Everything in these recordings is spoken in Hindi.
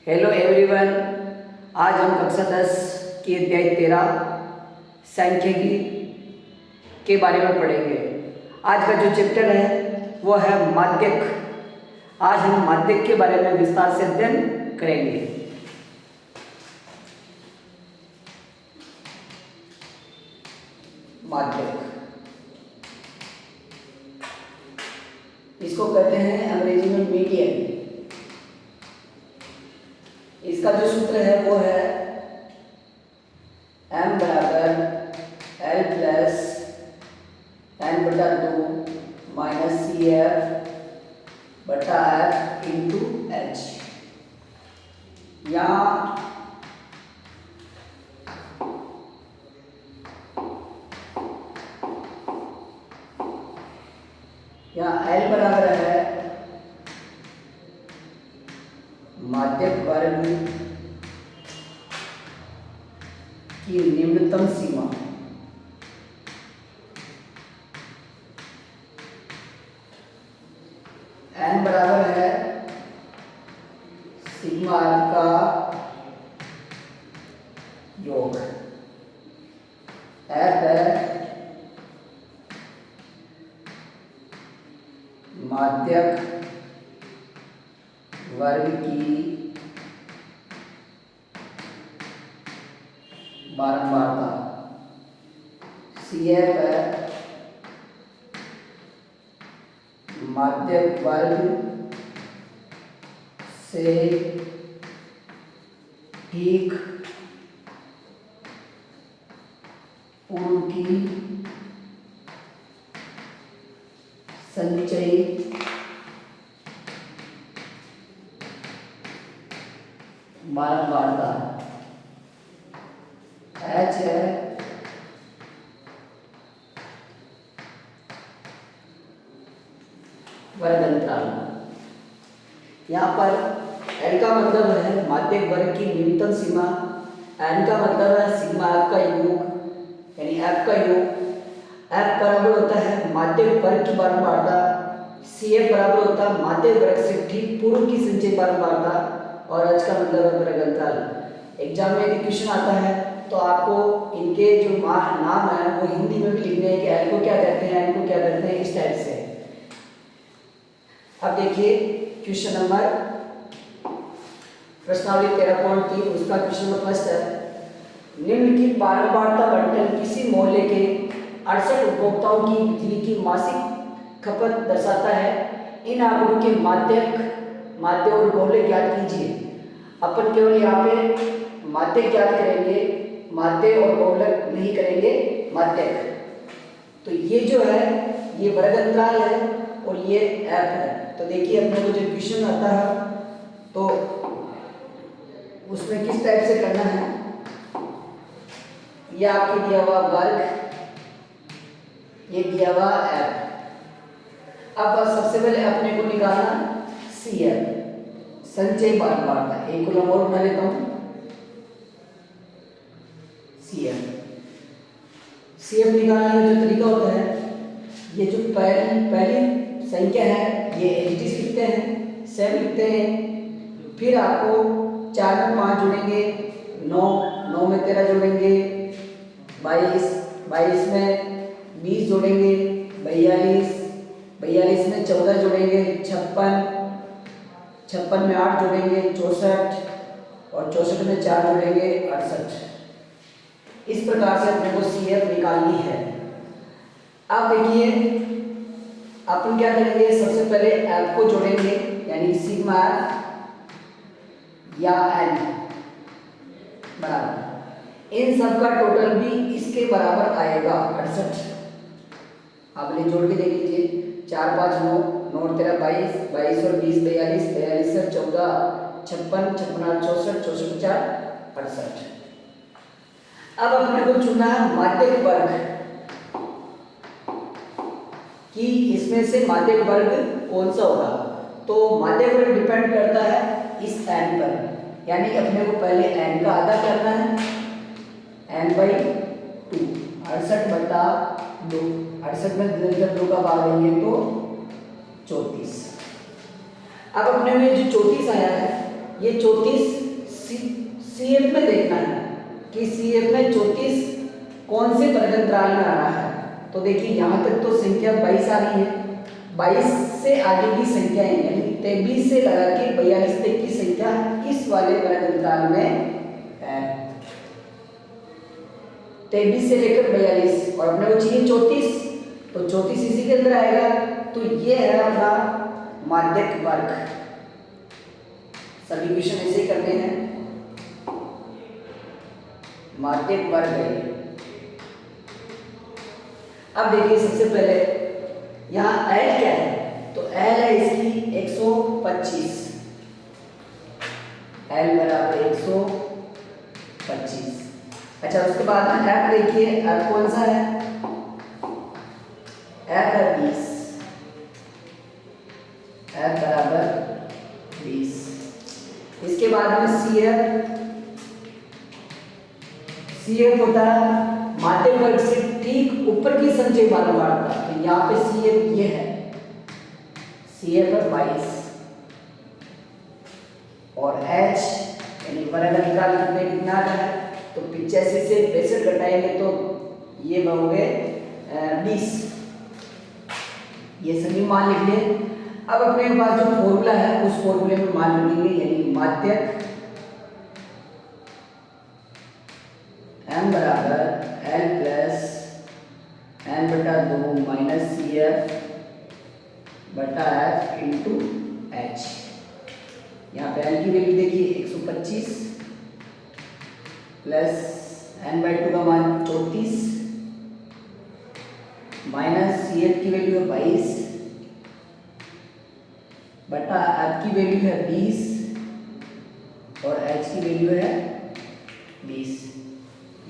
Hello everyone. आज हम कक्षा 10 की अध्याय 13 सांख्यिकी के बारे में पढ़ेंगे। आज का जो चैप्टर है वो है माध्यक। आज हम माध्यक के बारे में विस्तार से अध्ययन करेंगे। माध्यक इसको कहते हैं अंग्रेजी में मीडियन। इसका जो सूत्र है वो है m बराबर l प्लस n बटा 2 माइनस सी एफ बटा एफ इंटू एच। यहाँ l बराबर है माध्यक वर्ग की निम्नतम सीमा, n बराबर है सिग्मा एफ का योग, f है माध्यक वर्ग की बारंबारता, सी एफ है माध्यक वर्ग से ठीक पूर्व की संचयी बारंबारता, एच है वर्ग अंतराल। यहाँ पर एल का मतलब है माध्यक वर्ग की न्यूनतम सीमा, एन का मतलब है सिग्मा एफ का योग यानी एफ का योग, एफ बराबर होता है माध्यक वर्ग की बारंबारता, सी एफ बराबर होता है माध्यक वर्ग से ठीक पूर्व की संचयी बारंबारता और एच का मतलब है वर्ग अंतराल। एग्जाम में यदि क्वेश्चन आता है तो आपको इनके जो नाम है वो हिंदी में भी लिखने हैं कि एल को क्या कहते हैं, एन को क्या कहते हैं, इस टाइप से। अब देखिए क्वेश्चन नंबर प्रश्नावली 13.3 उसका क्वेश्चन नंबर फर्स्ट है, निम्नलिखित बारंबारता बंटन किसी मोहल्ले के 68 उपभोक्ताओं की बिजली की मासिक खपत दर्शाता है। इन आंकड़ों के माध्य और बहुलक ज्ञात कीजिए। अपन केवल यहाँ पे माध्यक ज्ञात करेंगे, माध्य और बहुलक नहीं करेंगे, माध्यक। तो ये जो है ये वर्ग अंतराल है और ये एफ है। तो देखिए अपने को जो क्वेश्चन आता है तो उसमें किस टाइप से करना है, ये आपके दिया हुआ वर्ग, ये दिया हुआ एफ। अब सबसे पहले अपने को निकालना सी एफ, संचयी बारंबारता। एक को और बना लेता हूं, सी एफ निकालने का जो तरीका होता है, ये जो पहली संख्या है ये एच डी लिखते हैं, 7 लिखते हैं, फिर आपको 4 में 5 जोड़ेंगे, 9 में 13 जोड़ेंगे, 22 में 20 जोड़ेंगे, 42 में 14 जोड़ेंगे, 56 में 8 जोड़ेंगे, 64 और 64 में 4 जोड़ेंगे, 68। इस प्रकार से अपने को सी एफ निकालनी है। अब देखिए अपन क्या करेंगे, सबसे पहले एफ को जोड़ेंगे यानी सिग्मा एफ या एन बराबर इन सब का टोटल भी इसके बराबर आएगा 68। आप इन्हें जोड़ के देख लीजिए, 4 5 9 9 और 13 22 22 और 20 42 42 और 14 56 56 8 64 64 4 68। अब अपने को चुनना है माध्यक वर्ग कि इसमें से माध्यक वर्ग कौन सा होगा। तो माध्यक वर्ग डिपेंड करता है इस n पर, यानी अपने को पहले n का आधा करना है, n/2 68/2, 68 में जब 2 का भाग देंगे तो 34। अब अपने में जो 34 आया है ये 34 सी एफ में देखना है कि सी एफ में 34 कौन से वर्गंतराल में आ रहा है। तो देखिए यहाँ तक तो संख्या 22 आ रही है, 22 से आगे की संख्याएं यानी 23 से लगा के 42 तक की संख्या इस वाले वर्गंतराल में है, 23 से लेकर 42 और अपने को चाहिए 34, तो 34 इसी के अंदर आएगा। तो ये है अपना माध्यक वर्ग। सभी क्वेश्चन ऐसे ही करने हैं, माध्यक वर्ग है। अब देखिए सबसे पहले यहाँ L क्या है, तो L है इसकी 125, L बराबर 125। अच्छा उसके बाद में F देखिए, F कौन सा है, F है 20, F बराबर 20। इसके बाद में CF होता है माध्यक वर्ग से ठीक ऊपर की संचय बारंबारता, तो यहाँ पे CF ये है, CF है 22 और H यानी वर्गंतराल कितना है, तो 85 से 65 घटाएंगे तो ये होंगे 20। ये सभी मान लिख लें। अब अपने पास जो फॉर्मूला है उस फॉर्मूले में मान लिखेंगे, यानी माध्यक m बराबर L प्लस m बटा 2 माइनस CF बटा F इंटू H। यहाँ पे L की वैल्यू देखिए 125 प्लस n/2 का मान 34 माइनस CF की वैल्यू है 22 बटा F की वैल्यू है 20 और H की वैल्यू है 20।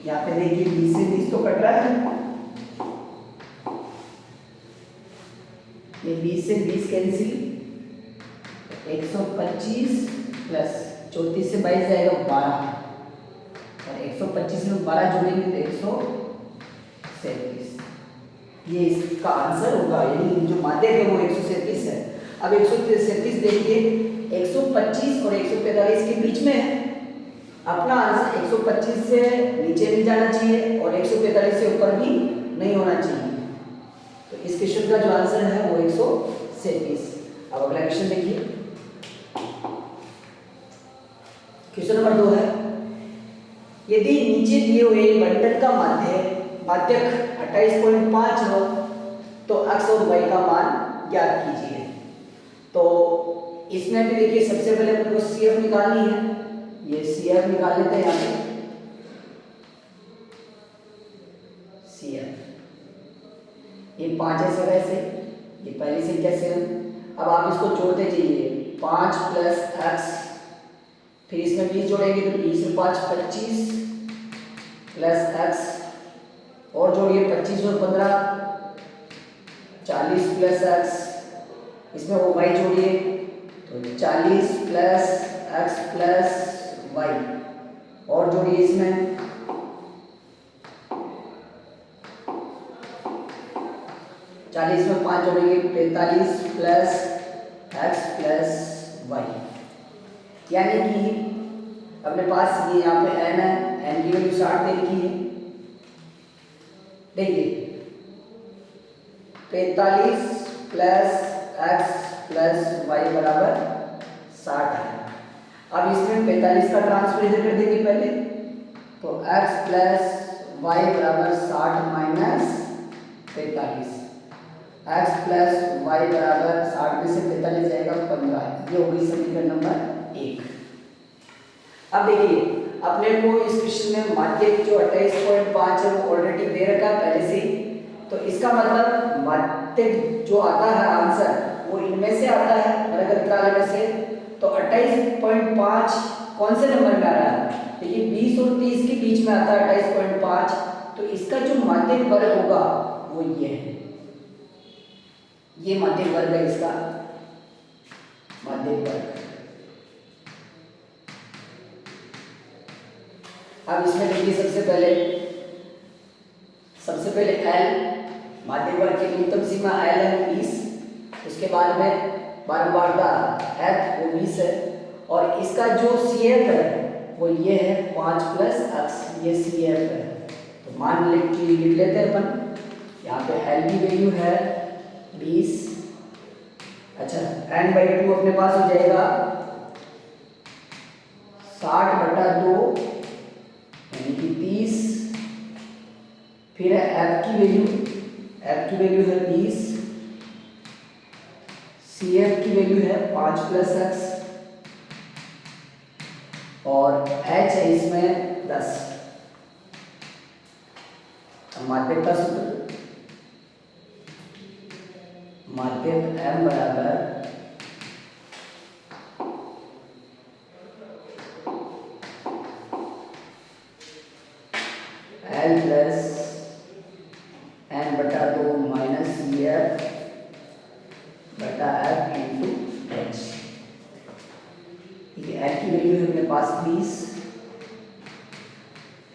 यहाँ पे देखिए 20 से 20 तो कट रहा है, ये 20 से 20 कैंसिल, 125 प्लस 34 से 22 जाएगा 12 और 125 में 12 जोड़ेंगे तो 137। ये इसका आंसर होगा, यानी जो माध्यक है वो 137 है। अब 137 देखिए 125 और 145 के बीच में है, अपना आंसर 125 से नीचे भी जाना चाहिए और 145 से ऊपर भी नहीं होना चाहिए। तो इस क्वेश्चन का जो आंसर है वो 137। अब अगला क्वेश्चन देखिए, क्वेश्चन नंबर 2 है, यदि नीचे दिए हुए बंटन का माध्यक 28.5 हो तो x और y का मान ज्ञात कीजिए। तो इसमें भी देखिए सबसे पहले अपने को CF निकालनी है, ये CF निकाल लेते हैं। यहाँ पे CF ये 5 है सर, ऐसे ये पहली संख्या से। अब आप इसको जोड़ते जाइए, 5 प्लस x, फिर इसमें 20 जोड़ेंगे तो 20 से 5 25 प्लस x और जोड़िए 25 और 15 40 प्लस x, इसमें वो y जोड़िए तो 40 प्लस x प्लस y और जोड़िए इसमें 40 में 5 जोड़ेंगे 45 प्लस x प्लस y, यानी कि अपने पास ये यहाँ पे n है, n की वैल्यू 60 दे रखी है। देखिए 45 प्लस x प्लस y बराबर 60 है। अब इसमें 45 का ट्रांसफर इधर कर देंगे पहले, तो x प्लस y बराबर 60 माइनस 45, x प्लस y बराबर 60 में से 45 जाएगा 15। ये होगी समीकरण नंबर 1। अब देखिए अपने को इस क्वेश्चन में माध्यक जो 28.5 है वो ऑलरेडी दे रखा है पहले से ही, तो इसका मतलब माध्यक जो आता है आंसर वो इनमें से आता है, वर्गंतराल में से। तो 28.5 कौन से नंबर में आ रहा है, देखिए 20 और 30 के बीच में आता है 28.5, तो इसका जो माध्यक वर्ग होगा वो ये है, ये माध्यक वर्ग है, इसका माध्यक वर्ग। अब इसमें देखिए सबसे पहले L माध्यक वर्ग की न्यूनतम सीमा L है 20, उसके बाद में बारंबारता F वो 20 है और इसका जो सी एफ है वो ये है 5 प्लस एक्स, ये सी एफ है। तो मान लिख लेते हैं अपन, यहाँ पे एल की वैल्यू है 20। अच्छा, n/2 अपने पास हो जाएगा 60/2 यानी कि 30। फिर है एफ की वैल्यू है 20, सी एफ की वैल्यू है 5 प्लस एक्स और एच है इसमें 10। माध्यक का सूत्र, माध्यक m बराबर L plus n/2 minus C F बटा एफ इंटू एच। ठीक है, एल की वैल्यू है अपने पास 20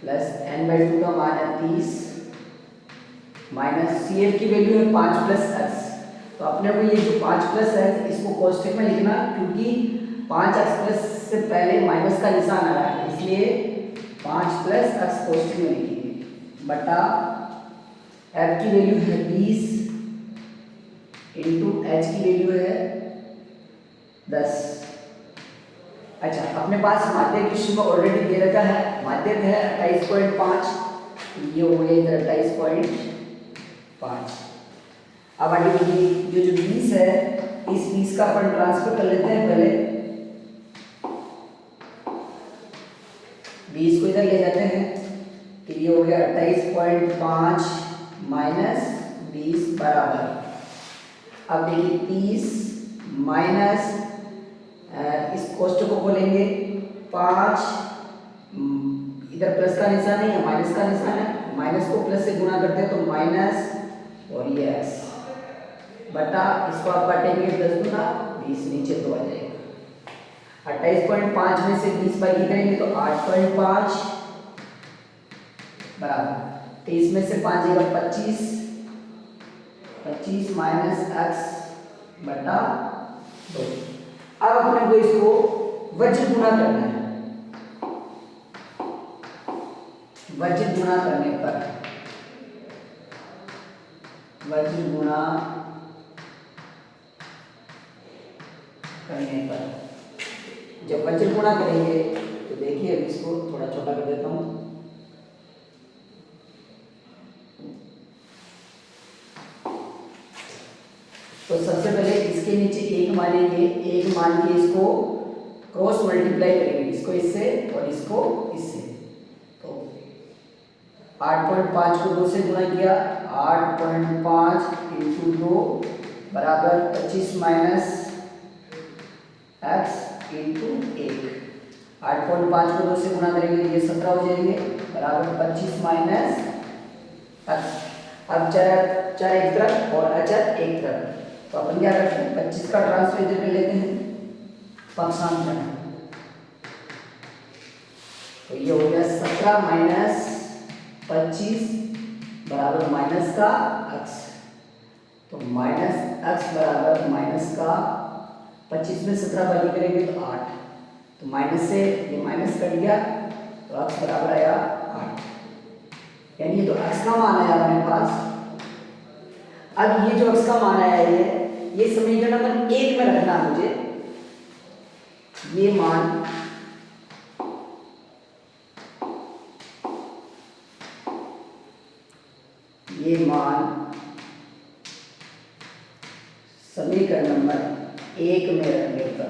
प्लस n/2 का मान है 30 माइनस सी एफ की वैल्यू है 5 प्लस एक्स। तो अपने को ये जो 5 प्लस है इसको कोष्टक में लिखना, क्योंकि 5 एक्स प्लस से पहले माइनस का निशान आ रहा है, इसलिए 5 प्लस एक्स कोष्टक में लिखेंगे बटा एफ की वैल्यू है 20 इंटू एच की वैल्यू है 10। अच्छा, अपने पास माध्यक की शुल्क ऑलरेडी दे रखा है, माध्यक है 28.5, ये हो गया इधर 28.5। अब आगे देखिए, ये जो 20 है इस 20 का अपन ट्रांसफर कर लेते हैं पहले, 20 को इधर ले जाते हैं तो ये हो गया 28.5 माइनस 20 बराबर, अब देखिए 30 माइनस इस कोष्टक को खोलेंगे 5, इधर प्लस का निशान नहीं है माइनस का निशान है, माइनस को प्लस से गुणा करते हैं तो माइनस और ये एक्स बटा इसको आप काटेंगे 10 गुना 20, नीचे 2 आ जाएगा। 28.5 में से 20 बाकी करेंगे तो 8.5 बराबर 23 में से 5 जाएगा 25 माइनस एक्स बटा 2। अब अपने को इसको वज्र गुणा करना है, वज्र गुणा करने पर जब वज्र गुणा करेंगे तो देखिए अब इसको थोड़ा छोटा कर देता हूं, तो सबसे पहले इसके नीचे 1 मानेंगे, 1 मान के इसको क्रॉस मल्टीप्लाई करेंगे, इसको इससे और इसको इससे। तो 8.5 को 2 से गुणा किया, 8.5 इंटू 2 बराबर 25 माइनस एक्स इंटू 1। 8.5 को 2 से गुणा करेंगे तो ये 17 हो जाएंगे बराबर 25 माइनस एक्स। अब चार एक तरफ और अचर एक तरफ, तो अपन क्या करते हैं 25 का ट्रांसफर इधर कर लेते हैं पक्षांतर, तो ये हो गया 17 माइनस 25 बराबर माइनस का x, तो माइनस x बराबर माइनस का 25 में 17 बाकी करेंगे तो 8, तो माइनस से ये माइनस कट गया तो x बराबर आया 8, यानी ये तो x का मान आया अपने पास। अब ये जो x का मान आया है ये समीकरण नंबर 1 में रखना है मुझे, ये मान समीकरण नंबर 1 में रखने पर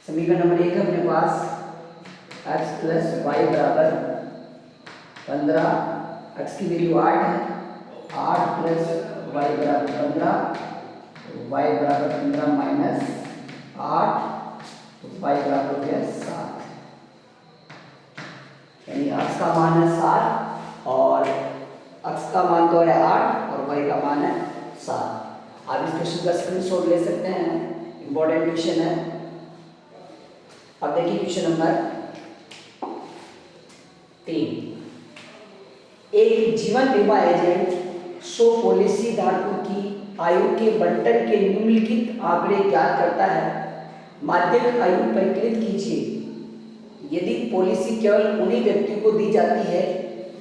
समीकरण नंबर 1 अपने पास x प्लस वाई बराबर 15, x की वैल्यू 8 है, 8 प्लस वाई बराबर 15, वाई बराबर 15 माइनस 8, तो वाई बराबर हो गया 7, यानी x का मान है 7 और x का मान तो है 8 और y का मान है 7। आप इस क्वेश्चन का स्क्रीनशॉट ले सकते हैं, इंपॉर्टेंट क्वेश्चन है। अब देखिए क्वेश्चन नंबर 3, एक जीवन बीमा एजेंट 100 पॉलिसी धारकों की आयु के बंटन के निम्नलिखित आंकड़े ज्ञात करता है। माध्यमिक आयु परिकलित कीजिए। यदि पॉलिसी केवल उन्हीं व्यक्तियों को दी जाती है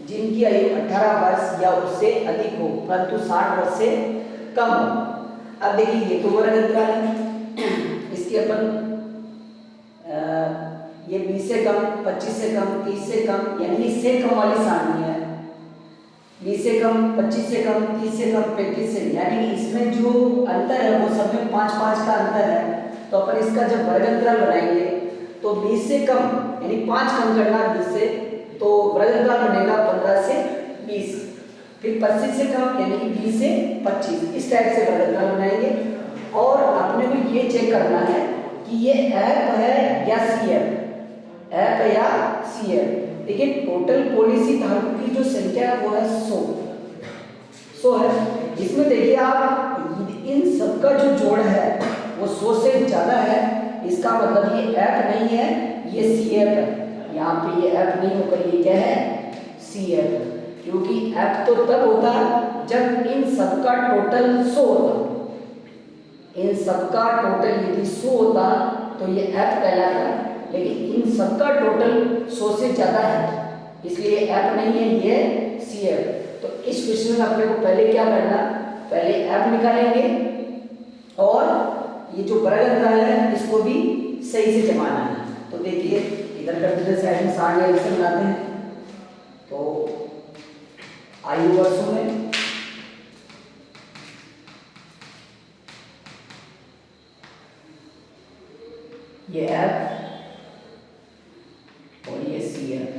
जिनकी आयु 18 वर्ष या उससे अधिक हो परंतु 60 वर्ष से कम हो। अब देखिए ये तो वर्ग अंतराल है, इसकी अपन ये 20 से कम, 25 से कम, 30 से कम, यानी इससे कम वाली सारणी है। 20 से कम, 25 से कम, 30 से कम, 35 से, यानी इसमें जो अंतर है वो सब में 5-5 का अंतर है। तो अपन इसका जब वर्ग अंतराल बनाएंगे तो 20 से कम यानी 5 कम करना 20 से, तो वर्ग अंतराल बनेगा 15 से 20। फिर 25 से कम यानी कि 20 से 25, इस टाइप से वर्ग अंतराल बनाएंगे। और अपने को ये चेक करना है कि ये एफ है या सी एफ, एफ या सी एफ। देखिए टोटल पॉलिसी धारकों की जो संख्या है वो है 100 है। इसमें देखिए आप इन सबका जो जोड़ है वो 100 से ज़्यादा है, इसका मतलब ये एफ नहीं है, ये सी एफ है। यहाँ पे ये एफ नहीं होकर ये क्या है, सी एफ है। क्योंकि एफ तो तब होता है जब इन सबका टोटल 100 होता, इन सबका टोटल यदि 100 होता तो ये एफ कहलाता, लेकिन इन सबका टोटल 100 से ज़्यादा है इसलिए एफ नहीं है, ये सी एफ। तो इस क्वेश्चन में अपने को पहले क्या करना, पहले एफ निकालेंगे और ये जो वर्ग अंतराल है इसको भी सही से जमाना है। तो देखिए इधर कंप्यूटर साइड में 60 आंसर बनाते हैं। तो आयु वर्षों में ये एफ और ये सी एफ।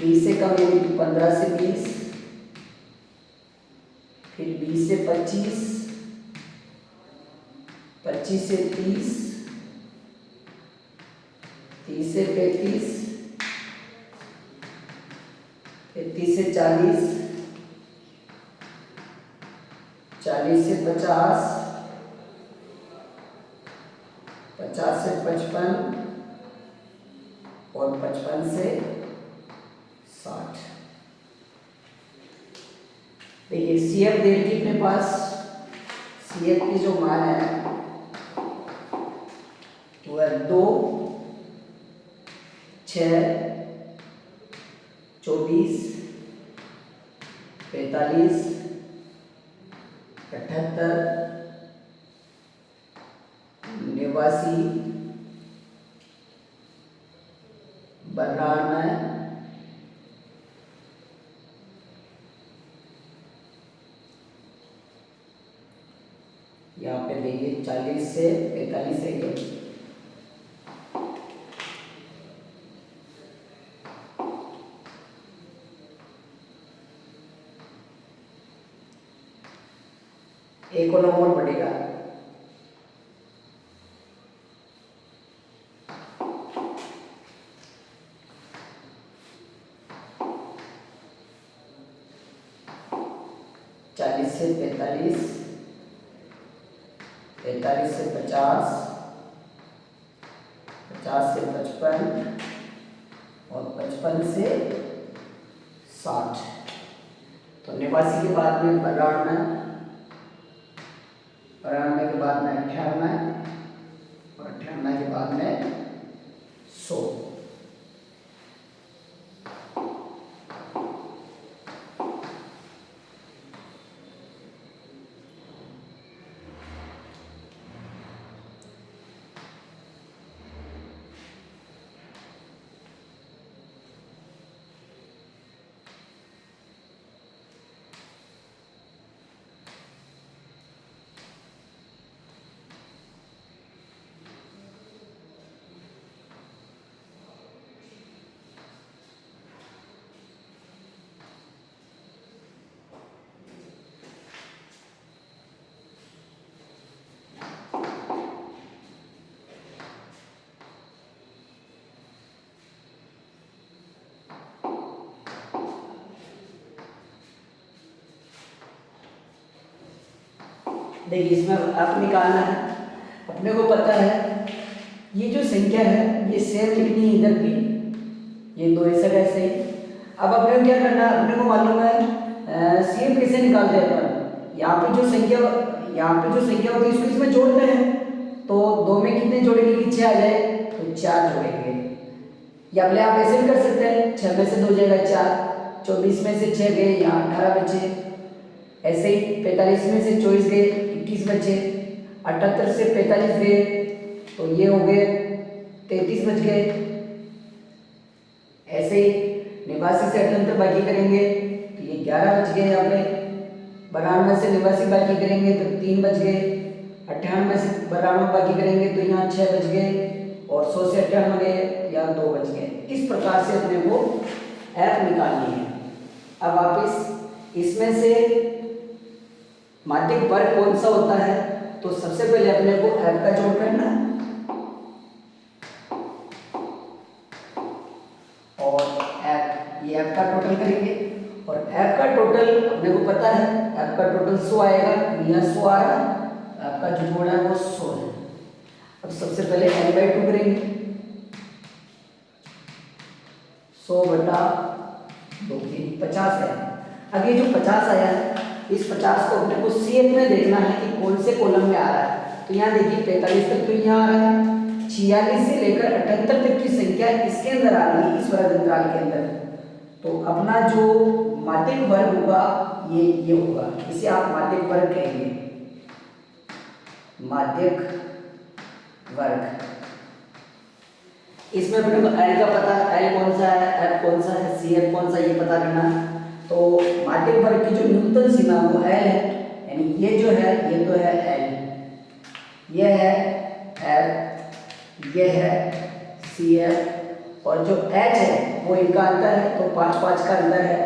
20 से कम यानी 15 से 20, फिर 20 से 25, 25 से 30, 30 से 35, फिर 30 से 40, 40 से 50, 50 से 55 और 55 से 60। देखिए सी एफ दे दी अपने पास, सी एफ की जो मान है वो है 2, 6, 24, 45, 78, 89, 92, यहाँ पे देखिए 40 से 45 है ये। एक और नंबर बढ़ेगा, चालीस से 45, 45 से 50, 50 से 55 और 55 से 60। तो 89 के बाद में 92, 92 के बाद में 98 और 98 के बाद में 100। देखिए इसमें आप निकालना है, अपने को पता है ये जो संख्या है ये सेम लिखनी है इधर भी, ये दो ऐसा कैसे। अब अपने को क्या करना है, अपने को मालूम है सीएम कैसे निकालते हैं अपन, यहाँ पे जो संख्या होती है इसको इसमें जोड़ते हैं, तो 2 में कितने जोड़ेंगे कि 6 आ जाए, तो 4 जोड़ेंगे। या भले आप ऐसे भी कर सकते हैं, 6 में से 2 जाएगा 4, 24 में से 6 गए, यहाँ 18 बचे। ऐसे ही 45 में से 24 गए, 21 बचे। 78 से 45 गए तो ये हो गए 33 बच गए। ऐसे ही 89 से 78 बाकी करेंगे तो ये 11 बच गए। यहाँ पे 92 से 89 बाकी करेंगे तो 3 बच गए। 98 से 92 बाकी करेंगे तो यहाँ 6 बच गए, और 100 से 98 गए, यहाँ 2 बच गए। इस प्रकार से अपने को ऐप निकालनी है। अब वापिस इसमें से माध्यिक वर्ग कौन सा होता है, तो सबसे पहले अपने को ऐप का जोड़ करना है और ये ऐप का टोटल करेंगे। और ऐप का टोटल अपने को पता है, ऐप का टोटल 100 आएगा, यहाँ 100 आ रहा है, ऐप का जो जोड़ है वो 100 है। अब सबसे पहले n/2 करेंगे, 100 बटा 2 50 है। अब ये जो 50 आया है, इस 50 को अपने को CF में देखना है कि कौन से कॉलम में आ रहा है। तो यहाँ देखिए 45 तक तो यहाँ आ रहा है, 46 से लेकर 78 तक की संख्या इसके अंदर आ रही है, इस वर्ग अंतराल के अंदर। तो अपना जो माध्यिक वर्ग होगा ये होगा, इसे आप माध्यिक वर्ग कहेंगे, माध्यिक वर्ग। इसमें अपने को L का पता, L कौन सा है, F कौन सा है, CF कौन सा, ये पता करना। तो माध्यिक वर्ग की जो न्यूनतम सीमा वो L है, यानी ये जो है ये तो है L, ये है F, ये है CF, और जो H है वो इनका अंतर है, तो 5-5 का अंतर है।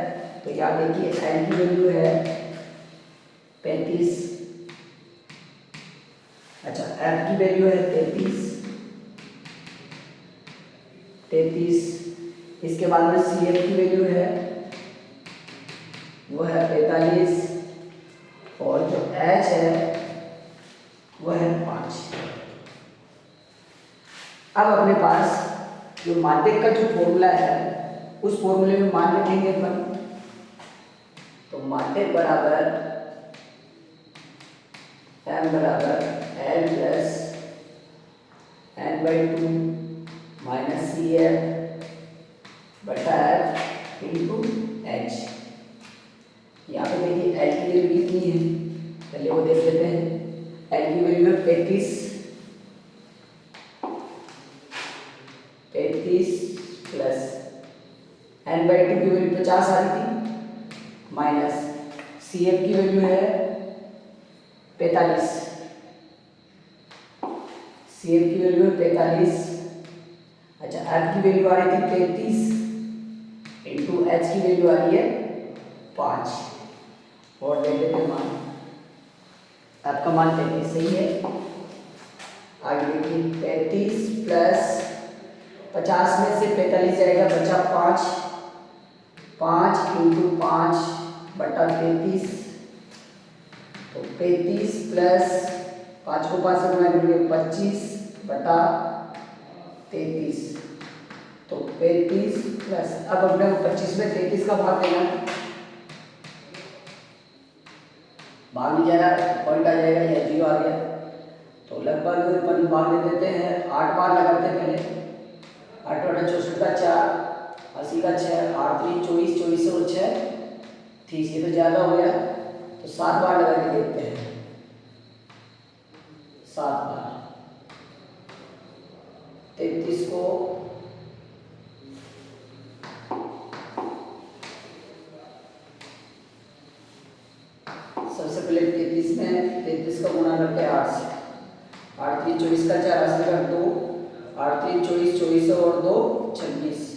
तो यहाँ देखिए L की वैल्यू है 35, अच्छा F की वैल्यू है 33। इसके बाद में CF की वैल्यू है वो है 45, और जो H है वो है 5। अब अपने पास जो माध्यिक का जो फॉर्मूला है उस फॉर्मूले में मान रखेंगे अपन। तो माध्यिक बराबर m बराबर L plus n/2 minus CF बटा F इंटू H। यहाँ पे देखिए L की वैल्यू कितनी है, चलिए वो देख लेते हैं। L की वैल्यू है 35 प्लस n/2 की वैल्यू 50 आ रही थी, माइनस CF की वैल्यू है 45, CF की वैल्यू है 45, अच्छा F की वैल्यू आ रही थी 33 इंटू H की वैल्यू आ रही है 5, और देख लेते हैं मान। F का मान 33 सही है। आगे देखिए 35 प्लस 50 में से 45 जाएगा, बचा 5 इंटू 5 बटा 33, तो 35 प्लस 5 को 5 से गुणा करेंगे 25 बटा 33, तो 35 प्लस, अब अपने को 25 में 33 का भाग देना, भाग नहीं जा रहा, पॉइंट आ जाएगा या 0 आ गया, तो लगभग अपन भाग दे देते हैं 8 बार लगाते हैं पहले। 8 बटा 64 का 4, 80 का 6, 8 3 24, 24 और 6 30, ये तो ज़्यादा हो गया, तो 7 बार लगा के देखते हैं, 7 बार। 33 को सबसे पहले 33 का गुणा करते हैं 8 से, 8 3 24 का 4, 80 का 2, 8 3 24, 24 और 2 26,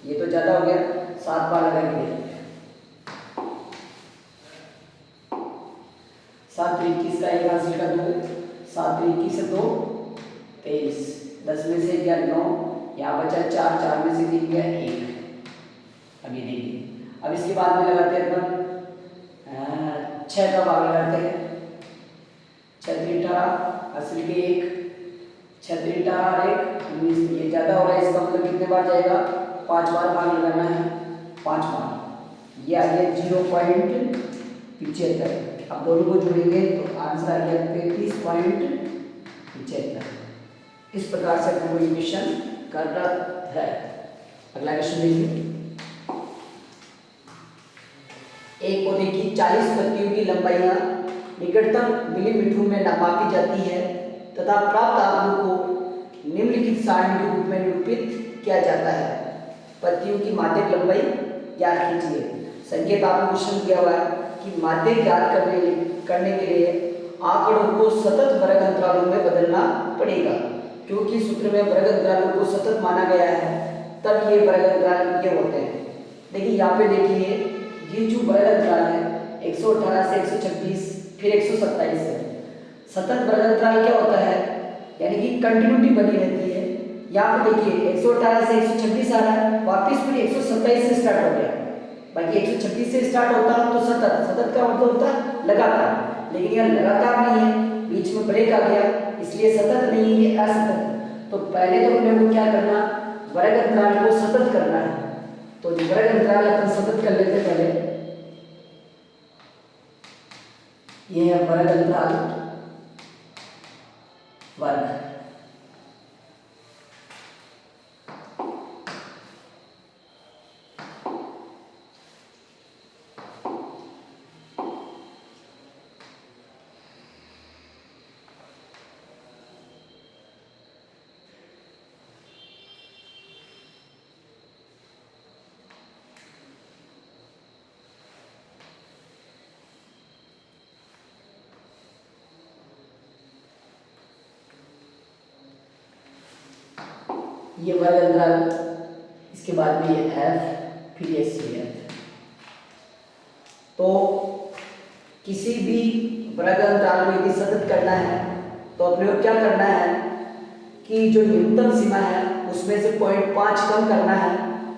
ये तो ज़्यादा हो गया, 7 बार लगा के देखते हैं। 7 3 21 का 1, 80 का 2, 7 3 21 से 2 23, 10 में से गया 9, यहाँ बचा 4, 4 में से 3 गया 1। अब ये देखिए, अब इसके बाद में लगाते हैं अपन 6 का भाग लगाते हैं, 6 3 18, 80 के 1, 6 3 18 1 19, ये ज़्यादा हो रहा है, इसका मतलब कितने बार जाएगा, 5 बार भाग लगाना है, 5 बार, ये आ गया 0.75। अब दोनों को जोड़ेंगे तो आंसर आ गया 33.75। इस प्रकार से अपने को इक्वेशन करना है। अगला क्वेश्चन देखिए। एक पौधे की 40 पत्तियों की लंबाइयां निकटतम मिलीमीटरों में मापी जाती है तथा प्राप्त आंकड़ों को निम्नलिखित सारणी के रूप में निरूपित किया जाता है। पत्तियों की माध्यक लंबाई ज्ञात कीजिए। संकेत आपको क्वेश्चन दिया हुआ है कि माध्यक ज्ञात करने के लिए आंकड़ों को सतत वर्ग अंतरालों में बदलना पड़ेगा, क्योंकि सूत्र में वर्ग अंतरालों को सतत माना गया है, तब ये वर्ग अंतराल ये होते हैं। देखिए यहाँ पे देखिए, ये जो वर्ग अंतराल है 118 से 126 फिर 127 है। सतत वर्ग अंतराल क्या होता है, यानी कि कंटिन्यूटी बनी रहती है। यहाँ पे देखिए 118 से 126 आ रहा है, वापिस फिर 127 से स्टार्ट हो गया। बाकी 126 से स्टार्ट होता तो सतत का मतलब होता लगातार, लेकिन यह लगातार नहीं है, बीच में ब्रेक आ गया, इसलिए सतत नहीं है, असतत। तो पहले तो अपने को क्या करना, वर्ग अंतराल को सतत करना है। तो जो वर्ग अंतराल अपन सतत कर लेते पहले, ये है वर्ग अंतराल वर्ग। ये वर्ग अंतराल, इसके बाद में ये एफ, फिर ये सी एफ। तो किसी भी वर्ग अंतराल को यदि सतत करना है तो अपने को क्या करना है कि जो न्यूनतम सीमा है उसमें से 0.5 कम करना है,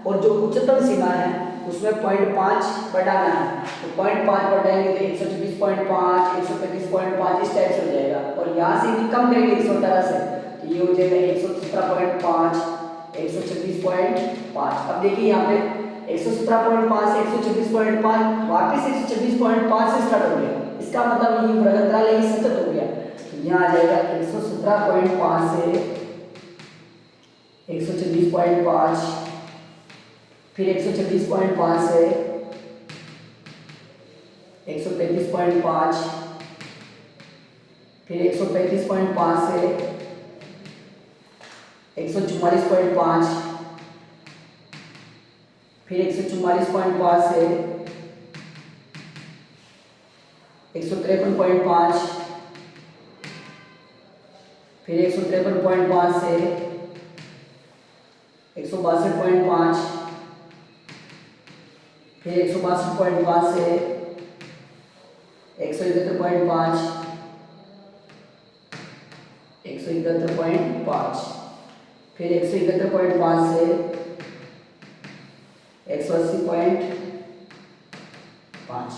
और जो उच्चतम सीमा है उसमें 0.5 बढ़ाना है। तो 0.5 बढ़ाएंगे तो 124.5, 135.5 इस टाइप से हो जाएगा। और यहाँ से यदि कम करेंगे 118 से तो ये हो जाएगा 117.5, 126.5। अब देखिए यहाँ पे 117.5 से 126.5 वापिस 126.5 से स्टार्ट हो गया, इसका मतलब ये वर्ग अंतराल है, ये सतत हो गया। तो यहाँ आ जाएगा 117.5 से 126.5, फिर 126.5 से 133.5, फिर 135.5 से 144.5, फिर 144.5 से 153.5, फिर 153.5 से 162.5, फिर 162.5 से 171.5, 171.5, फिर 171.5 से 180.5।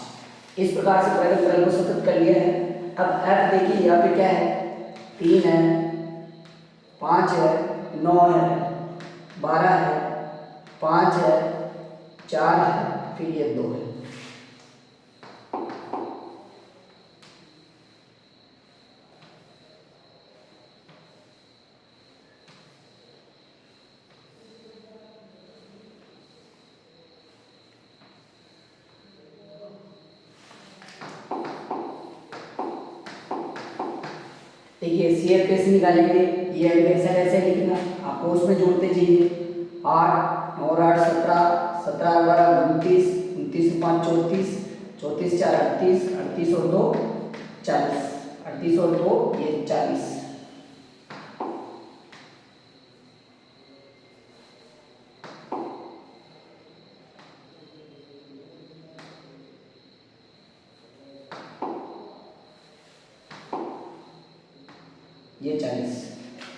इस प्रकार से वर्ग अंतराल को सतत कर लिया है। अब f देखिए यहाँ पे क्या है, 3 है, 5 है, 9 है, 12 है, 5 है, 4 है, फिर ये 2 है। देखिए CF कैसे निकालेंगे, ये एडवेंशन ऐसे लिखना, आपको उसमें जोड़ते जाइए। 8 और 8 17, 17 और 12 29, 29 और 5 34, 34 4 38, 38 और 2 40, 38 और 2 ये 40। ये 40।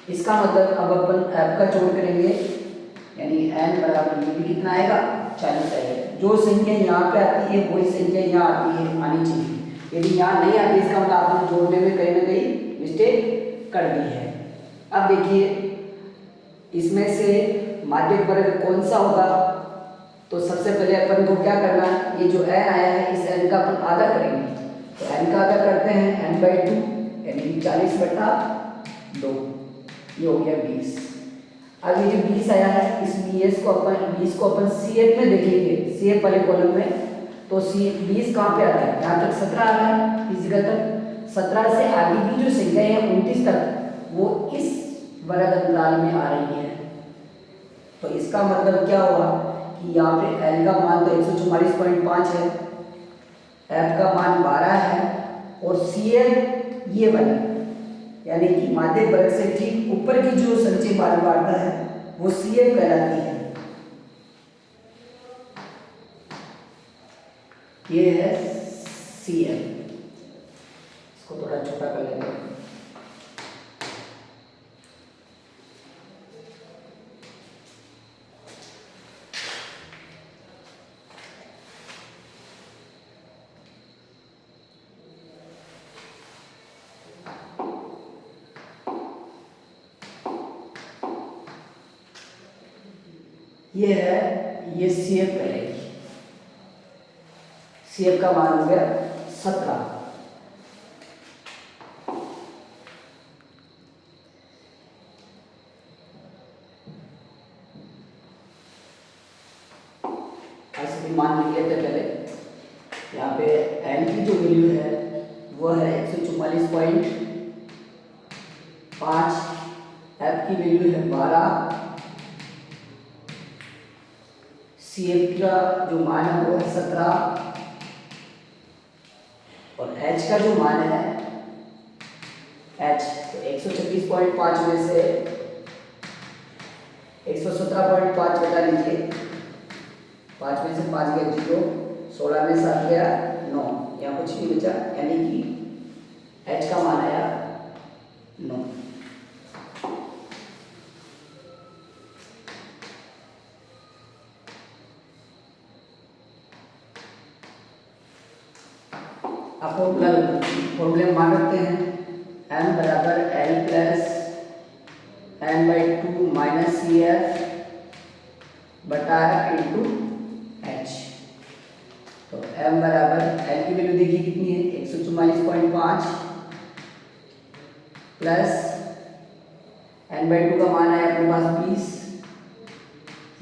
इसका मतलब अब अपन f का जोड़ करेंगे, यानी n बराबर ये भी कितना आएगा, 40 आएगा। जो संख्या यहाँ पे आती है वही संख्या यहाँ आती है, आनी चाहिए। यदि यहाँ नहीं आती इसका मतलब आपने जोड़ने में कहीं ना कहीं मिस्टेक कर दी है। अब देखिए इसमें से माध्यक वर्ग कौन सा होगा, तो सबसे पहले अपन को क्या करना है, ये जो n आया है इस n का अपन आधा करेंगे। तो n का क्या करते हैं n/2 यानी कि 40/2, ये हो गया 20। अब ये जो 20 आया है इस 20 को अपन CF में देखेंगे, CF वाले कॉलम में। तो 20 कहाँ पे आ रहा है, यहाँ तक 17 आ रहा है इस जगह तक। 17 से आगे की जो संख्या है 29 तक वो इस वर्ग अंतराल में आ रही है। तो इसका मतलब क्या हुआ कि यहाँ पे L का मान तो 144.5 है, F का मान 12 है और CF ये बना, यानी कि माध्य वर्ग से ठीक ऊपर की जो संचय बाध्यता है वो CF कहलाती है। ये है CF। इसको थोड़ा छोटा कर लेते हैं। ये है, ये CF कहलाएगी। CF का मान हो गया 17। ऐसे भी मान लिख लेते पहले। यहाँ पे L की जो वैल्यू है वह है 144.5, F की वैल्यू है 12, CF का जो मान है वो है 17 और H का जो मान है H, तो 136.5 में से 117.5 घटा लीजिए, 5 में से 5 गया 0, 16 में 7 गया 9, यहाँ कुछ नहीं बचा, यानी कि H का मान आया 9। आप फॉर्मूले मान रखते हैं, m बराबर L plus n/2 minus CF बटा इंटू H। तो m बराबर L की वैल्यू देखिए कितनी है 144.5 प्लस n/2 का मान है अपने पास 20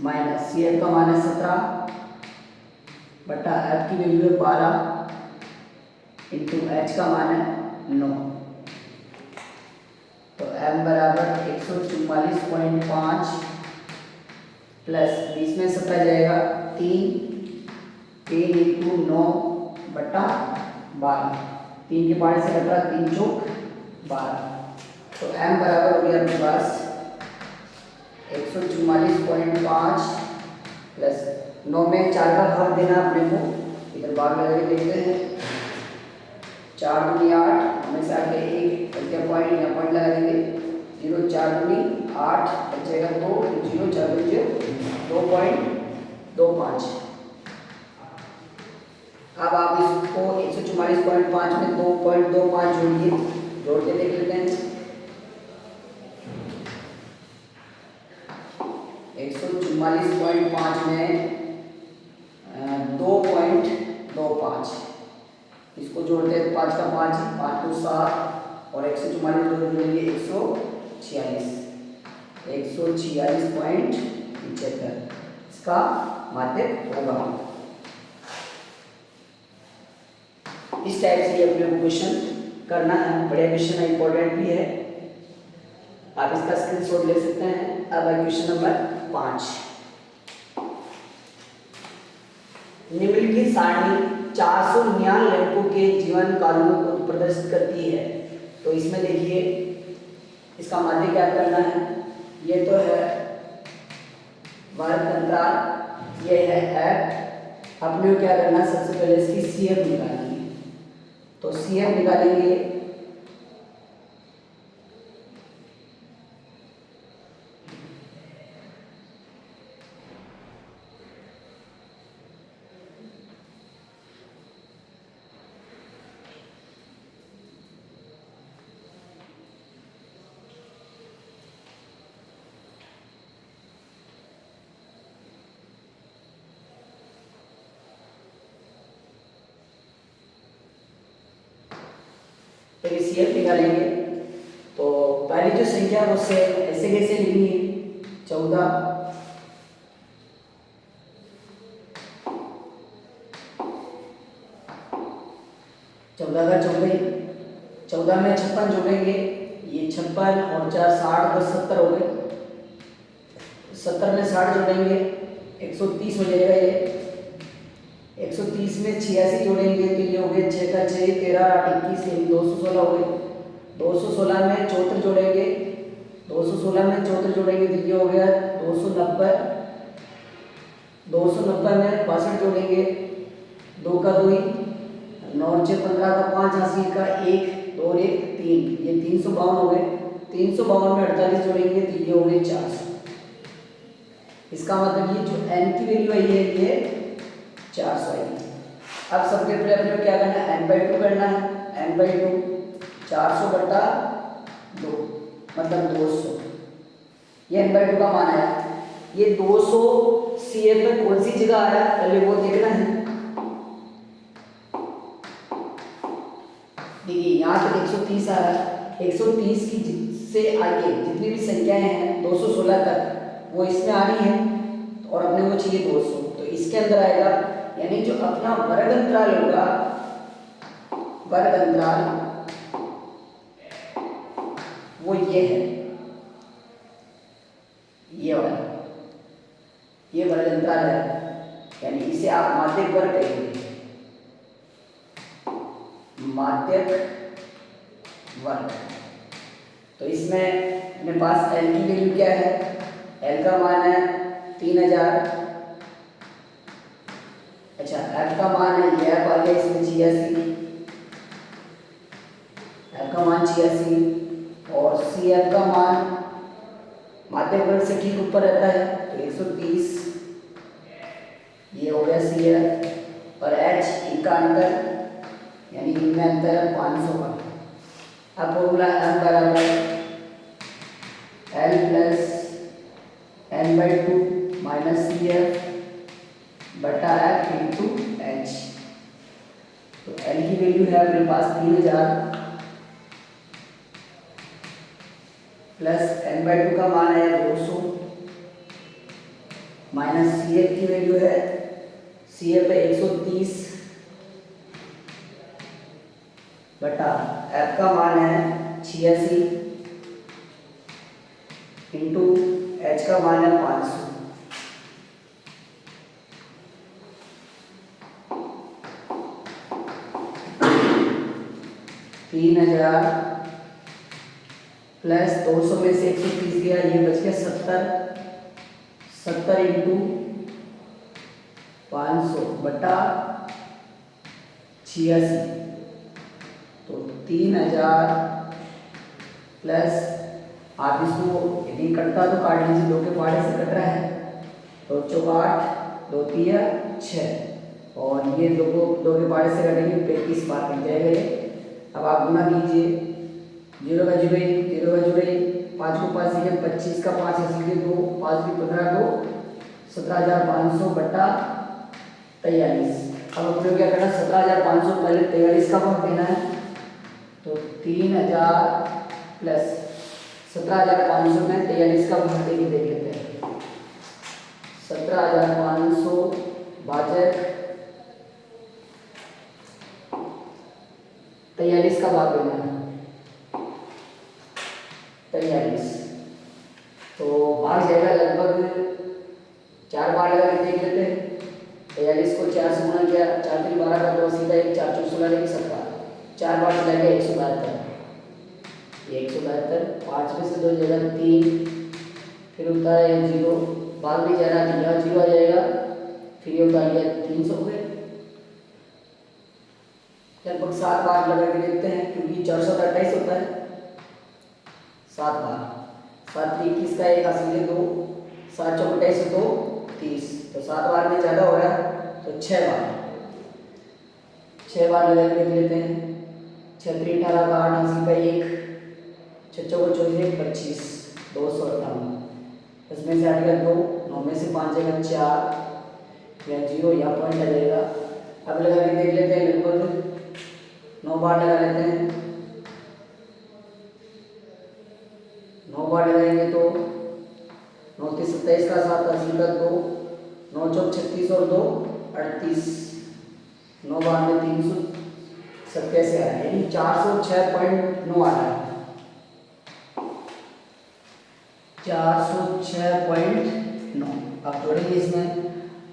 माइनस CF का मान है 17 बटा F की वैल्यू है 12 इंटू H का मान है 9। तो m बराबर 144.5 प्लस 20 में 17 जाएगा 3 इंटू 9 बटा 12, 3 के 5 से कटा 3 चौक 12। तो m बराबर हो गया अपने पास 144.5 प्लस 9 में 4 का भाग देना अपने को, इधर भाग लगा के देखते हैं। 4 दूनी 8, हमें से आगे एक बच गया पॉइंट, यहाँ पॉइंट लगा देंगे 0, 4 दूनी 8 बचेगा 2, 0, 4 बचे 2.25। अब आप इसको 144.5 में 2.25 जोड़िए, जोड़ के देख लेते हैं। 144.5 में 2.25, इसको जोड़ते हैं 5 का 5, 5 को 7 और 144 जोड़ देंगे 146.75 इसका माध्य होगा। इस टाइप से ये अपने को क्वेश्चन करना है, बढ़िया क्वेश्चन है, इंपॉर्टेंट भी है, आप इसका स्क्रीनशॉट ले सकते हैं। अब क्वेश्चन नंबर 5। निम्नलिखित सारणी 499 लड़कों के जीवन कालों को प्रदर्शित करती है। तो इसमें देखिए इसका माध्य क्या करना है, ये तो है वर्ग अंतराल, ये है F। अपने को क्या करना है, सबसे पहले इसकी CF निकालनी है। तो CF निकालेंगे, फिर CF निकालेंगे। तो पहली जो संख्या है उससे ऐसे कैसे लिखनी है, 14 14 का 14, 14 में 56 जोड़ेंगे, ये 56 और 4 60 10 70 हो गए, 70 में 60 जोड़ेंगे 130 हो जाएगा ये, 130 में 86 जोड़ेंगे तो ये हो गए 6 का 6 13 8 21 ये 216 हो गए, 216 में 74 जोड़ेंगे, 216 में 74 जोड़ेंगे तो ये हो गया 290, 290 में 62 जोड़ेंगे, 2 का 2 ही, 9 और 6 15 का 5 80 का 1 2 और 1 3, ये 352 हो गए, 352 में 48 जोड़ेंगे तो ये हो गए 400। इसका मतलब ये जो n की वैल्यू आई है ये 400 आई है। अब सबसे पहले अपने को क्या करना है, n/2 करना है, n/2 400 बटा 2 मतलब 200, ये n/2 का मान आया। ये 200 CF में कौन सी जगह आया पहले वो देखना है। देखिए यहाँ तक 130 आ रहा है, 130 की से आगे जितनी भी संख्याएं हैं 216 तक वो इसमें आ रही है और अपने को चाहिए 200, तो इसके अंदर आएगा, यानी जो अपना वर्ग अंतराल होगा, वर्ग अंतराल वो ये है, ये वाला, ये वर्ग अंतराल है, यानी इसे आप माध्यक वर्ग कहेंगे, माध्यक वर्ग। तो इसमें अपने पास L की वैल्यू क्या है, L का मान है 3000, अच्छा F का मान है ये F आ गया इसमें 86, F का मान 86 और CF का मान माध्यक वर्ग से ठीक ऊपर रहता है तो 130, ये हो गया CF और H इनका अंतर यानी इनमें अंतर है 500 का। अब फॉर्मूला M बराबर L plus n/2 minus CF बटा F इंटू H। तो L की वैल्यू है अपने पास 3000 प्लस n/2 का मान है 200 माइनस CF की वैल्यू है, CF है 130 बटा F का मान है 86 इंटू H का मान है 500। तीन 3000 प्लस 200 में से 130 गया, ये बच गया 70 इंटू 500 बटा 86, तो 3000 प्लस, आप इसको यदि कटता तो काट लीजिए, 2 के पहाड़े से कट रहा है तो 4 8 2 3 6 और ये 2 के पहाड़े से कटेंगे 35 बार कट जाएगा ये। अब आप गुना कीजिए, 0 का 0 1 0 का 0 1 5 को 5 से 25 का 5 इसलिए 2 5 भी 15 2 17500 बटा 43। अब अपने को क्या करना है, 17500 पहले 43 का भाग देना है, तो 3000 प्लस 17500 में 43 का भाग देके देख लेते हैं, 17500 भाजक 43 का भाग देना है 43, तो भाग जाएगा लगभग 4 बार लगा के देख लेते हैं। 43 को 4 से गुणा किया, 4 3 12 का दो सीधा 1 4 4 16 लेके 17, 4 बार चला गया 172, ये 172 5 में से 2 जगह 3, फिर उतारा है 0 भाग नहीं जा रहा तो यहाँ 0 आ जाएगा, फिर ये उतार लिया 300 हुए। लगभग 7 बार लगा के देखते हैं क्योंकि 428 होता है, 7 बार, 7 21 का 1 सीधे 2 7 चौक 28 2 30, तो 7 बार में ज़्यादा हो रहा है तो 6 बार, 6 बार लगा के देख लेते हैं। 6 3 18 का 8 80 का 1 6 चौक 24 25 258, इसमें से हट गया 2 9 में से 5 जगह 4 या 0 या पॉइंट आ जाएगा। अब लगा के देख लेते हैं, लगभग 9 बार लगा लेते हैं, 9 बार लगाएंगे तो 9 3 27 का 7 80 का 2, 9 चौक 36 और 2 38, 9 बार में 387 आ रहा है, यानी 406.9 आ रहा है, 406.9। अब जोड़ेंगे इसमें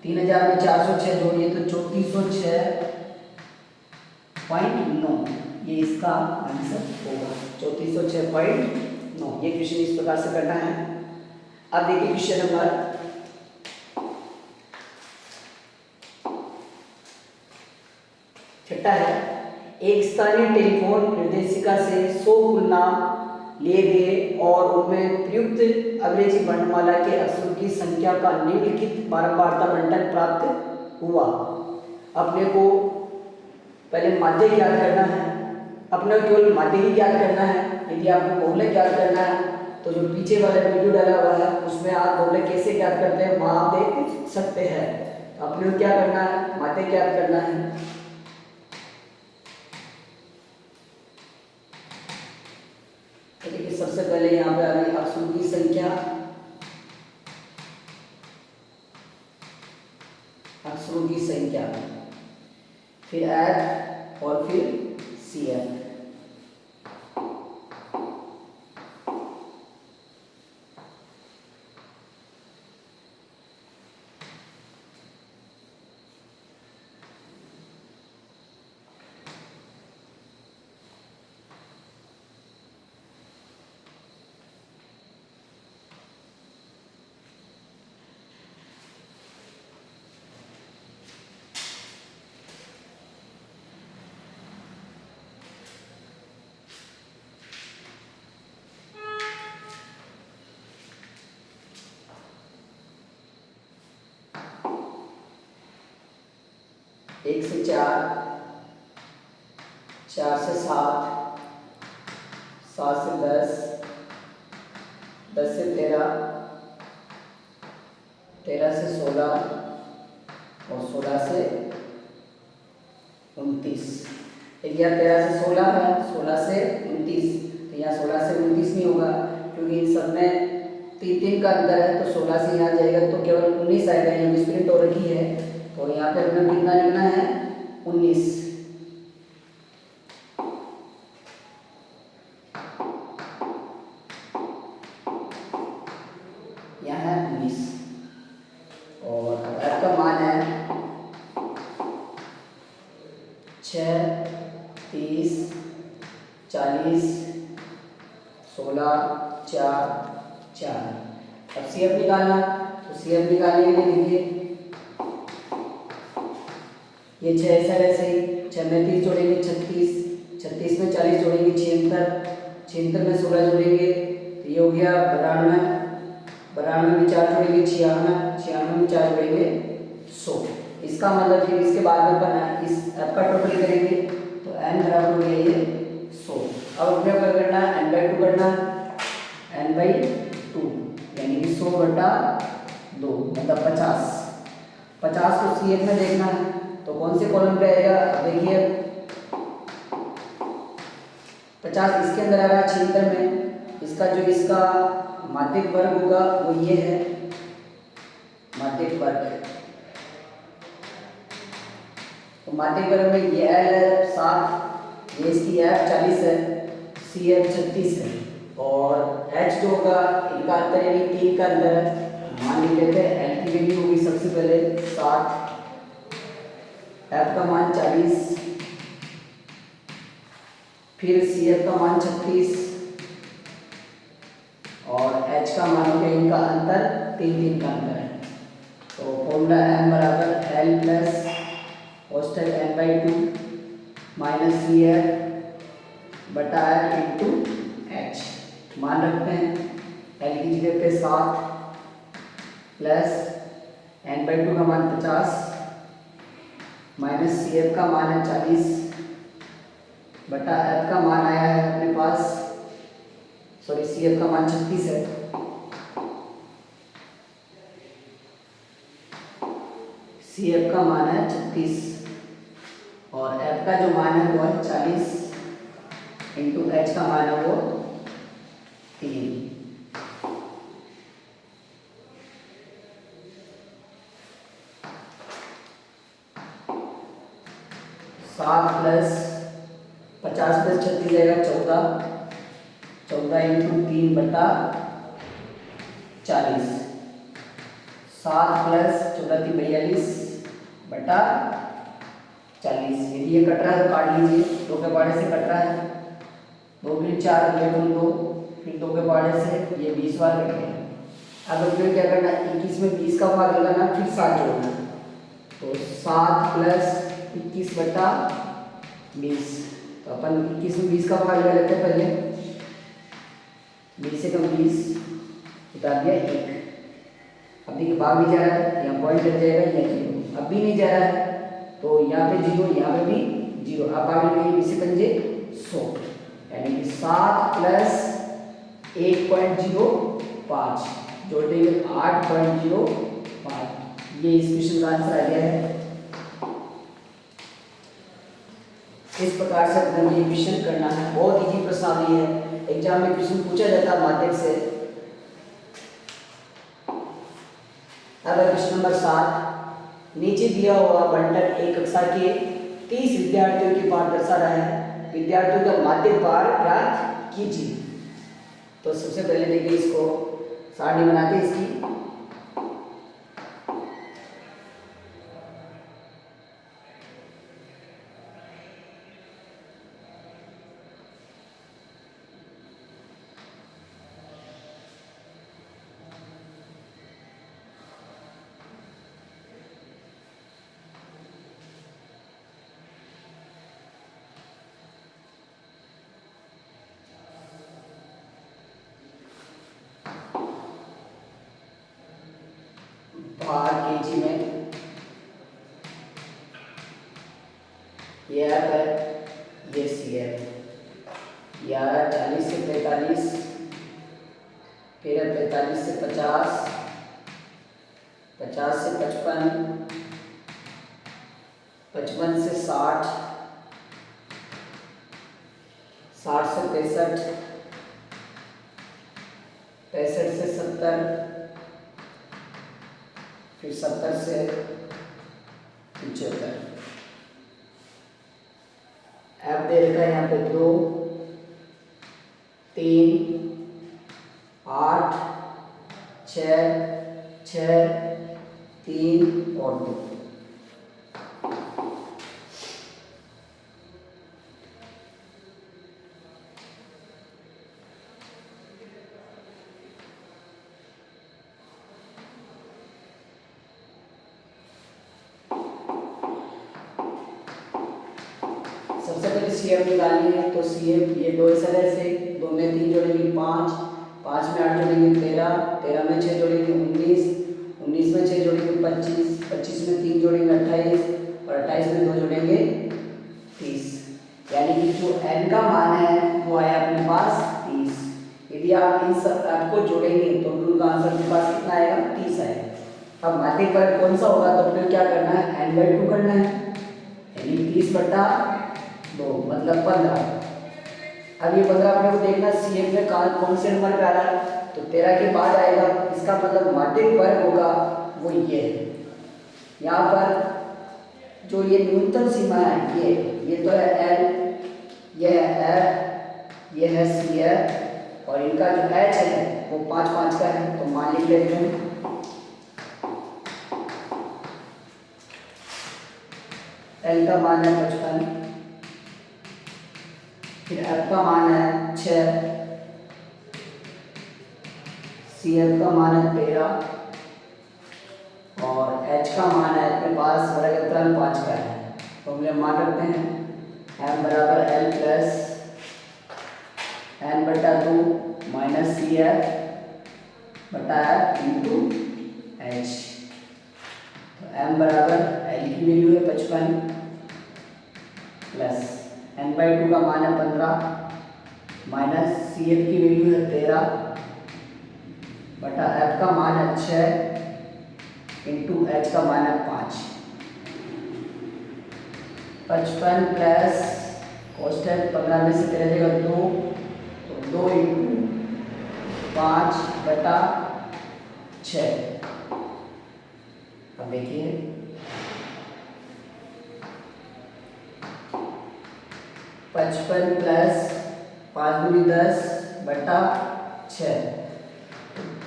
3000 में 406 जोड़िए तो 3406.9, ये इसका आंसर होगा 3406.9। ये क्वेश्चन इस प्रकार से करना है। अब देखिए क्वेश्चन नंबर 6 है, एक स्थानीय टेलीफोन निर्देशिका से 100 कुल नाम लिए गए और उनमें प्रयुक्त अंग्रेजी वर्णमाला के अक्षरों की संख्या का निम्नलिखित बारंबारता बंटन प्राप्त हुआ। अपने को पहले माध्य ज्ञात करना है, अपने केवल माध्य ही ज्ञात करना है। यदि आपको बहुलक ज्ञात करना है तो जो पीछे वाला वीडियो डाला हुआ है उसमें आप बहुलक कैसे ज्ञात करते हैं वहाँ आप देख सकते हैं। अपने को क्या करना है, माध्य ज्ञात करना है। देखिए सबसे पहले यहाँ पे आ रही अक्षरों की संख्या, अक्षरों की संख्या, फिर एफ और फिर सी एफ। एक से 4, 4 से 7, 7 से 10, 10 से 13, 13 से 16 और 16 से 29। यदि यहाँ 13 से 16 है, 16 से 29, तो यहाँ 16 से 29 नहीं होगा क्योंकि इन सब में 3 का अंतर है, तो 16 से यहाँ जाएगा तो केवल 19 आएगा। यहाँ मिसप्रिंट हो रखी है तो यहाँ पे हमें कितना लिखना है, 19। यहाँ है 19 और f का मान है 6, 30, 40, 16, 4, 4। अब सी एफ निकालना, तो सी एफ निकालने के लिए देखिए ये 6 ऐसे ही, 6 में 30 जोड़ेंगे 36, 36 में 40 जोड़ेंगे 76, 76 में 16 जोड़ेंगे तो ये हो गया 92, 92 में 4 जोड़ेंगे 96, 96 में 4 जोड़ेंगे 100। इसका मतलब फिर इसके बाद में अपन इस एफ का टोटल करेंगे तो n बराबर हो गया ये 100। अब अपने क्या करना है, n/2 करना, n/2 यानी कि 100/2 मतलब 50। 50 को सी एफ में देखना है तो कौन से कॉलम पे आएगा, देखिए 50 इसके अंदर आ रहा है 76 में। इसका जो इसका माध्यिक वर्ग होगा वो ये है, माध्यिक वर्ग। तो माध्यिक वर्ग में ये एल है 7, ये इसकी एफ 40 है, सी एफ 36 है और एच जो होगा इनका अंतर यानी 3 का अंतर है। मान लेते हैं एल की वैल्यू होगी सबसे पहले 7, एफ का मान 40, फिर सी एफ का मान 36 और एच का मान हो गया इनका अंतर 3 का अंतर है। तो फॉर्मूला एम बराबर एल प्लस होस्टल n/2 माइनस सी एफ बटा एफ इंटू एच। मान रखते हैं एल की जगह पे 7 प्लस n/2 का मान 50 माइनस सी एफ का मान है 40 बटा एफ का मान आया है अपने पास, सॉरी सी एफ का मान 36 है, सी एफ का मान है 36 और एफ का जो मान है वो है 40 इंटू एच का मान है वो 3। 7 प्लस 50 प्लस 36 जाएगा 14, 14 इंटू 3 बटा 40, 7 प्लस 14 3 42 बटा 40। यदि ये कट रहा है तो काट लीजिए, 2 के पहाड़े से कट रहा है, 2 फिर 4 2 फिर 2 के पहाड़े से ये 20 बार कट गया। अब अपने क्या करना है, 21 में 20 का भाग लगाना, फिर 7 जोड़ना, तो 7 प्लस 21 बटा 20। तो अपन 21 में 20 का भाग लगा लेते हैं पहले, 20 से कम 20 उतार दिया 1। अब देखिए भाग नहीं जा रहा है, यहाँ पॉइंट लग जाएगा, यहाँ 0, अब भी नहीं जा रहा है तो यहाँ पे 0, यहाँ पे भी 0। अब भाग लगे 20 से 5 100, यानी कि 7 प्लस 1.05 जोड़ देंगे 8.05। ये इस क्वेश्चन का आंसर आ गया है। इस प्रकार से अपना ये क्वेश्चन करना है, बहुत इजी प्रश्नावली है, एग्जाम में क्वेश्चन पूछा जाता है माध्यम से। अब क्वेश्चन नंबर 7, नीचे दिया हुआ बंटन एक कक्षा के 30 विद्यार्थियों की पाठ दर्शा रहा है, विद्यार्थियों का माध्य पाठ प्राप्त कीजिए। तो सबसे पहले देखिए इसको सारणी बनाते हैं इसकी। भाग केजी में ये है, ये सी है, 40 से 45, फिर 45 से 50, 50 से 55, 55 से 60, 60 से 65, 65 से 70, फिर 70 से 75। अब दे रखा है यहाँ पे 2 3 8 6 6 3 और 2। सबसे पहले CF निकालनी है, तो CF ये 2 इस तरह से, 2 में 3 जोड़ेंगे 5, 5 में 8 जोड़ेंगे 13, 13 में 6 जोड़ेंगे 19, 19 में 6 जोड़ेंगे 25, 25 में 3 जोड़ेंगे 28 और 28 में 2 जोड़ेंगे 30। यानी कि जो n का मान है वो आया अपने पास 30। यदि आप इन सब आपको जोड़ेंगे तो उनका आंसर आपके पास कितना आएगा, 30 आएगा। अब माध्य पर कौन सा होगा, तो फिर क्या करना है, n/2 करना है, यानी 30 बटा 2 मतलब 15। अब ये 15 अपने को देखना CF में कौन से नंबर पे आ रहा है, तो 13 के बाद आएगा, इसका मतलब माध्यिक वर्ग होगा वो ये है। यहाँ पर जो ये न्यूनतम सीमा है ये तो है L, ये है F, ये है CF और इनका जो H है वो 5 का है। तो मान लिख लेते हैं L का मान है 55, फिर F का मान है 6, CF का मान है 13 और H का मान है अपने पास वर्ग 5 का है। तो हम मान रखते हैं M बराबर L plus n/2 minus CF बटा F इंटू H। तो M बराबर L की वैल्यू है 55 प्लस n/2 का मान है 15 माइनस CF की वैल्यू है 13 बटा F का मान है 6 इंटू H का मान है 5। 55 प्लस कॉन्स्टेंट 15 में से 13 जगह 2, तो 2 इंटू 5 बटा 6। अब देखिए 55 प्लस 5 दूनी 10 बटा 6।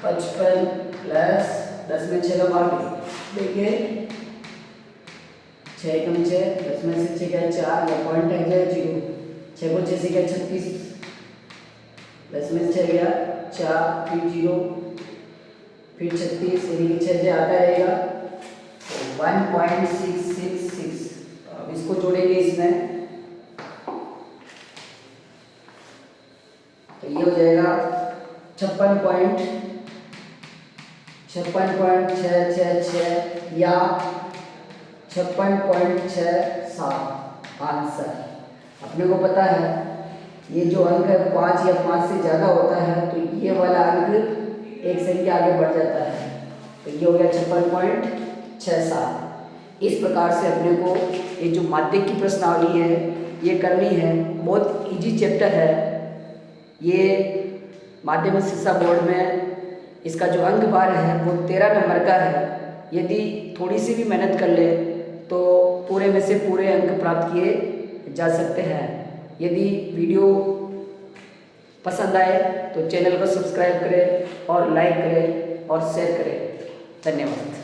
55 प्लस 10 में 6 का भाग देखिए 6 कम 6, 10 में से 6 क्या 4, या पॉइंट है जाए 0, 6 को 6 से क्या 36, 10 में से 6 गया 4, फिर 0, फिर 36, यानी कि 6 से आता रहेगा तो 1.666। अब इसको जोड़ेंगे इसमें तो ये हो जाएगा 56.666 या 56.67 आंसर। अपने को पता है ये जो अंक है 5 या 5 से ज़्यादा होता है तो ये वाला अंक एक संख्या आगे बढ़ जाता है, तो ये हो गया 56.67। इस प्रकार से अपने को ये जो माध्यक की प्रश्नावली है ये करनी है। बहुत इजी चैप्टर है ये। माध्यमिक शिक्षा बोर्ड में इसका जो अंक भार है वो 13 नंबर का है। यदि थोड़ी सी भी मेहनत कर ले तो पूरे में से पूरे अंक प्राप्त किए जा सकते हैं। यदि वीडियो पसंद आए तो चैनल को सब्सक्राइब करें और लाइक करें और शेयर करें। धन्यवाद।